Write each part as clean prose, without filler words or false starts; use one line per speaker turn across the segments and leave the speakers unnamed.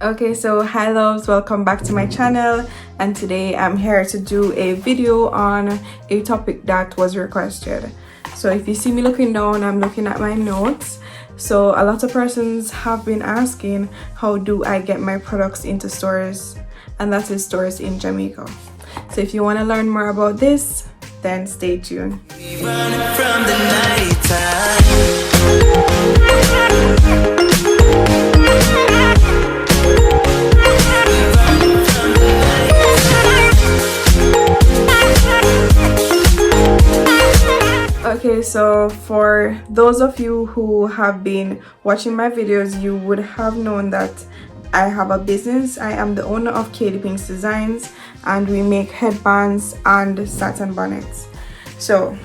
Okay, so hi loves, welcome back to my channel, and today I'm here to do a video on a topic that was requested. So if you see me looking down, I'm looking at my notes. So a lot of persons have been asking, how do I get my products into stores, and that is stores in Jamaica. So if you want to learn more about this, then stay tuned. Okay, so for those of you who have been watching my videos, you would have known that I have a business. I am the owner of KD Pinks Designs, and we make headbands and satin bonnets. So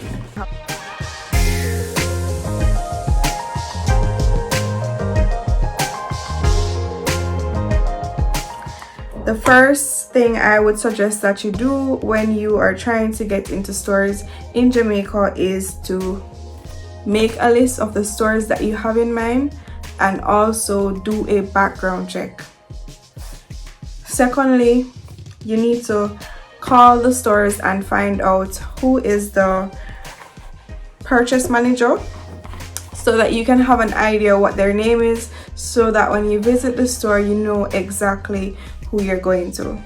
the first thing I would suggest that you do when you are trying to get into stores in Jamaica is to make a list of the stores that you have in mind and also do a background check. Secondly, you need to call the stores and find out who is the purchase manager so that you can have an idea what their name is, so that when you visit the store you know exactly who you're going to.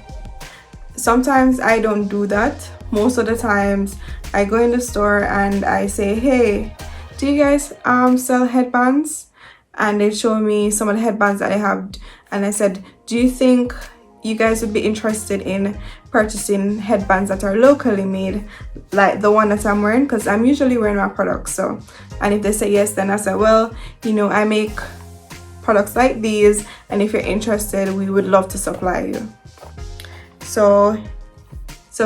Sometimes I don't do that. Most of the times I go in the store and I say, hey, do you guys sell headbands? And they show me some of the headbands that I have, and I said, do you think you guys would be interested in purchasing headbands that are locally made, like the one that I'm wearing, because I'm usually wearing my products. So, and if they say yes, then I said, well, you know, I make products like these, and if you're interested, we would love to supply you. So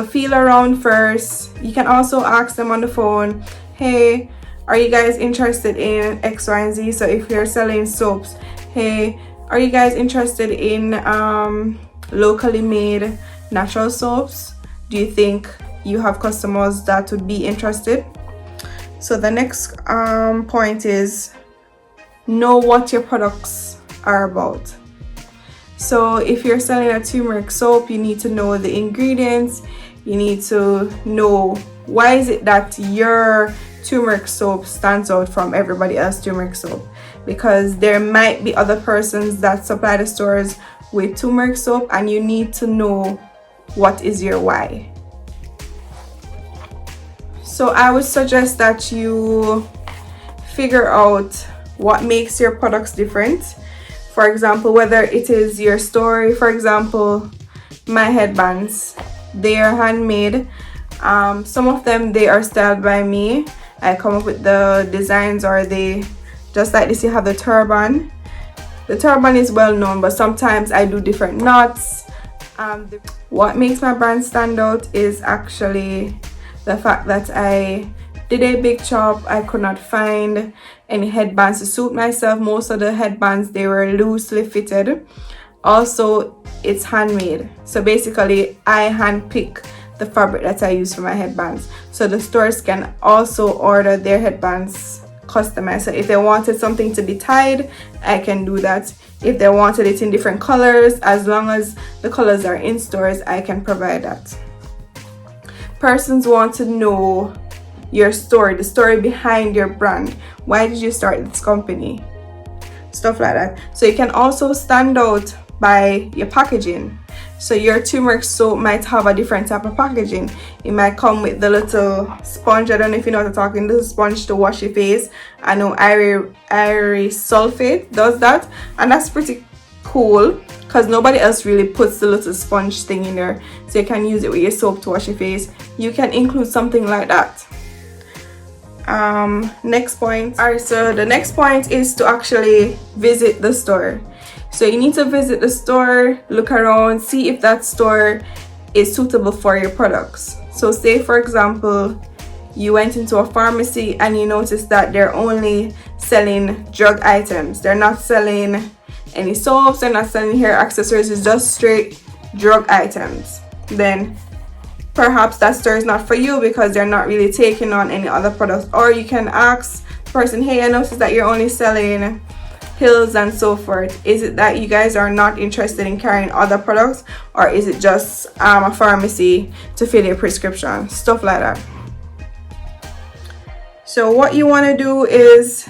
feel around first. You can also ask them on the phone, hey, are you guys interested in X, Y, and Z? So if you're selling soaps, hey, are you guys interested in locally made natural soaps? Do you think you have customers that would be interested? So the next point is know what your products are about. So if you're selling a turmeric soap, you need to know the ingredients. You need to know why is it that your turmeric soap stands out from everybody else's turmeric soap, because there might be other persons that supply the stores with turmeric soap, and you need to know what is your why. So I would suggest that you figure out what makes your products different. For example, whether it is your story. For example, my headbands, they are handmade. Some of them, they are styled by me. I come up with the designs, or they, just like this, you have the turban. The turban is well known, but sometimes I do different knots. What makes my brand stand out is actually the fact that I did a big shop. I could not find any headbands to suit myself. Most of the headbands, they were loosely fitted. Also, it's handmade. So basically, I hand pick the fabric that I use for my headbands. So the stores can also order their headbands customized. So if they wanted something to be tied, I can do that. If they wanted it in different colors, as long as the colors are in stores, I can provide that. Persons want to know your story, the story behind your brand. Why did you start this company? Stuff like that. So you can also stand out by your packaging. So your turmeric soap might have a different type of packaging. It might come with the little sponge. I don't know if you know what I'm talking. This is sponge to wash your face. I know iron sulfate does that, and that's pretty cool because nobody else really puts the little sponge thing in there. So you can use it with your soap to wash your face. You can include something like that. Next point. Alright, so the next point is to actually visit the store. So you need to visit the store, look around, see if that store is suitable for your products. So say, for example, you went into a pharmacy and you noticed that they're only selling drug items. They're not selling any soaps, they're not selling hair accessories, it's just straight drug items. Then perhaps that store is not for you because they're not really taking on any other products. Or you can ask the person, hey, I noticed that you're only selling pills and so forth? Is it that you guys are not interested in carrying other products, or is it just a pharmacy to fill your prescription? Stuff like that. So what you want to do is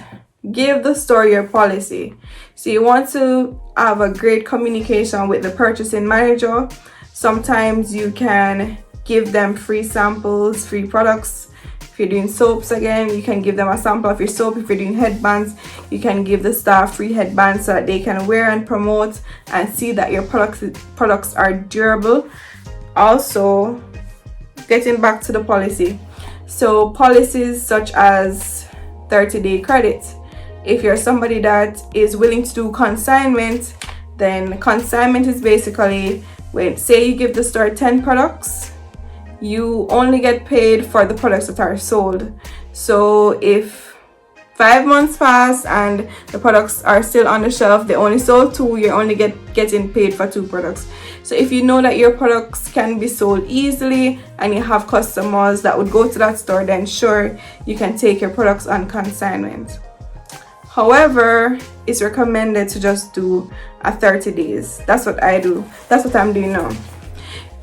give the store your policy. So you want to have a great communication with the purchasing manager. Sometimes you can give them free samples, free products. If you're doing soaps, again, you can give them a sample of your soap. If you're doing headbands, you can give the staff free headbands so that they can wear and promote and see that your products are durable. Also, getting back to the policy. So policies such as 30-day credit. If you're somebody that is willing to do consignment, then consignment is basically when, say you give the store 10 products, you only get paid for the products that are sold. So if 5 months pass and the products are still on the shelf, they only sold 2, you're only getting paid for 2 products. So if you know that your products can be sold easily and you have customers that would go to that store, then sure, you can take your products on consignment. However, it's recommended to just do a 30 days. That's what I do. That's what I'm doing now.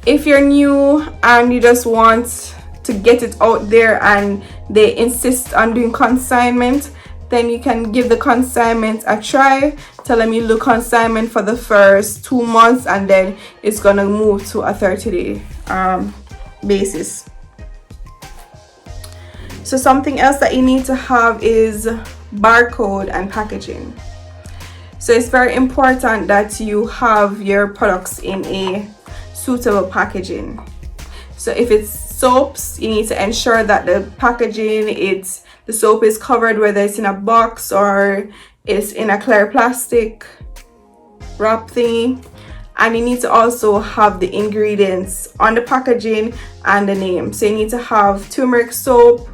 If you're new and you just want to get it out there and they insist on doing consignment, then you can give the consignment a try. Tell them you do consignment for the first 2 months and then it's gonna move to a 30-day basis. So something else that you need to have is barcode and packaging. So it's very important that you have your products in a suitable packaging. So if it's soaps, you need to ensure that the packaging, the soap is covered, whether it's in a box or it's in a clear plastic wrap thingy. And you need to also have the ingredients on the packaging and the name. So you need to have turmeric soap,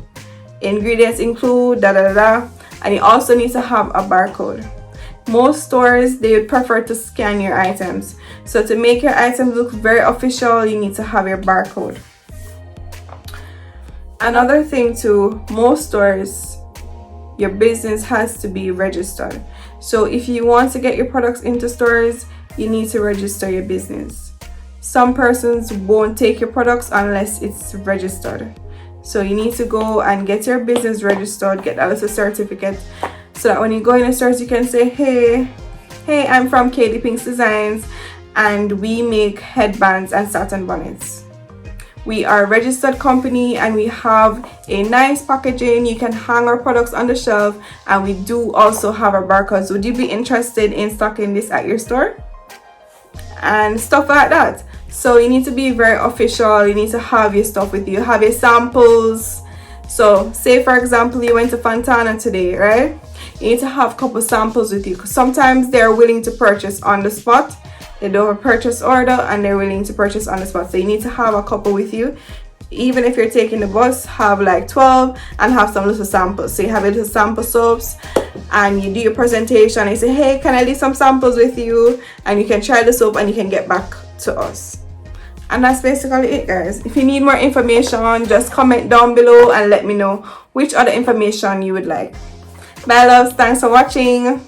ingredients include and you also need to have a barcode. Most stores, they would prefer to scan your items. So to make your items look very official, you need to have your barcode. Another thing too, most stores, your business has to be registered. So if you want to get your products into stores, you need to register your business. Some persons won't take your products unless it's registered. So you need to go and get your business registered, get a little certificate, so that when you go in the stores, you can say, hey, I'm from Katie Pink's Designs and we make headbands and satin bonnets. We are a registered company and we have a nice packaging. You can hang our products on the shelf and we do also have our barcodes. Would you be interested in stocking this at your store? And stuff like that. So you need to be very official. You need to have your stuff with you, have your samples. So say for example, you went to Fontana today, right? You need to have a couple samples with you, because sometimes they're willing to purchase on the spot. They do a purchase order and they're willing to purchase on the spot. So you need to have a couple with you. Even if you're taking the bus, have like 12 and have some little samples. So you have little sample soaps and you do your presentation and you say, hey, can I leave some samples with you? And you can try the soap and you can get back to us. And that's basically it, guys. If you need more information, just comment down below and let me know which other information you would like. Bye loves, thanks for watching.